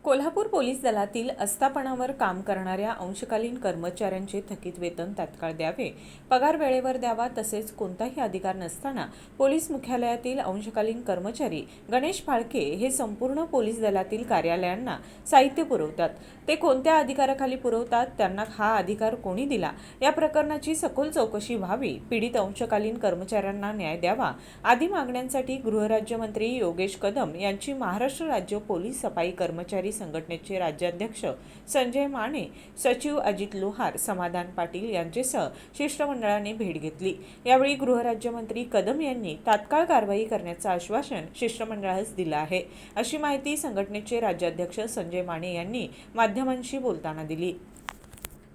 Kolhapur police दलातील आस्थापनावर काम करणाऱ्या अंशकालीन कर्मचाऱ्यांचे थकीत वेतन तात्काळ द्यावे, पगार वेळेवर द्यावा, तसेच कोणताही अधिकार नसताना पोलीस मुख्यालयातील अंशकालीन कर्मचारी गणेश फाळके हे संपूर्ण पोलीस दलातील कार्यालयांना साहित्य पुरवतात. ते कोणत्या अधिकाराखाली पुरवतात, त्यांना हा अधिकार कोणी दिला, या प्रकरणाची सखोल चौकशी व्हावी, पीडित अंशकालीन कर्मचाऱ्यांना न्याय द्यावा आदी मागण्यांसाठी गृहराज्यमंत्री योगेश कदम यांची महाराष्ट्र राज्य पोलीस सफाई कर्मचारी संघटनेचे राज्याध्यक्ष संजय माने, सचिव अजित लोहार, समाधान पाटील यांच्यासह शिष्टमंडळाने भेट घेतली. यावेळी गृहराज्यमंत्री कदम यांनी तात्काळ कारवाई करण्याचं आश्वासन शिष्टमंडळास दिलं आहे, अशी माहिती संघटनेचे राज्याध्यक्ष संजय माने यांनी माध्यमांशी बोलताना दिली.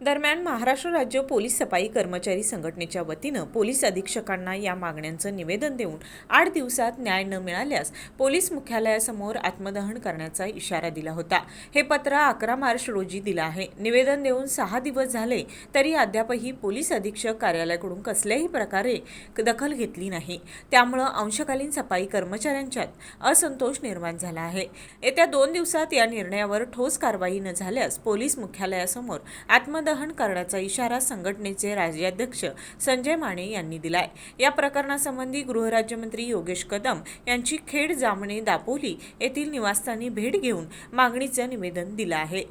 दरम्यान महाराष्ट्र राज्य पोलीस सफाई कर्मचारी संघटनेच्या वतीनं पोलीस अधीक्षकांना या मागण्यांचं निवेदन देऊन 8 दिवसात न्याय न मिळाल्यास पोलीस मुख्यालयासमोर आत्मदहन करण्याचा इशारा दिला होता. हे पत्र 11 मार्च रोजी दिलं आहे. निवेदन देऊन 6 दिवस झाले तरी अद्यापही पोलीस अधीक्षक कार्यालयाकडून कसल्याही प्रकारे दखल घेतली नाही. त्यामुळं अंशकालीन सफाई कर्मचाऱ्यांच्यात असंतोष निर्माण झाला आहे. येत्या 2 दिवसात या निर्णयावर ठोस कारवाई न झाल्यास पोलीस मुख्यालयासमोर आत्मदहन करण्याचा इशारा संघटनेचे राज्याध्यक्ष संजय माने यांनी दिलाय. या प्रकरणासंबंधी गृहराज्यमंत्री योगेश कदम यांची खेड, जामणे, दापोली येथील निवासस्थानी भेट घेऊन मागणीचं निवेदन दिलं आहे.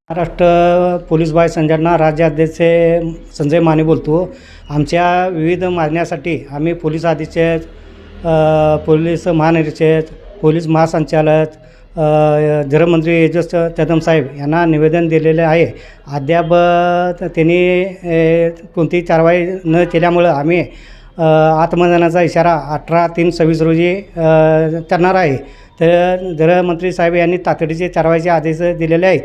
महाराष्ट्र पोलीस बाय संघटना राज्याध्यक्ष संजय माने बोलतो. आमच्या विविध मागण्यासाठी आम्ही पोलीस अधीक्षक, पोलीस महानिरीक्षक, पोलीस महासंचालक, गृहमंत्री योगेश कदम साहेब यांना निवेदन दिलेले आहे. अद्याप त्यांनी कोणतीही कारवाई न केल्यामुळं आम्ही आत्मदहनाचा इशारा 18/3/26 रोजी करणार आहे. तर गृहमंत्री साहेब यांनी तातडीचे कारवाईचे आदेश दिलेले आहेत.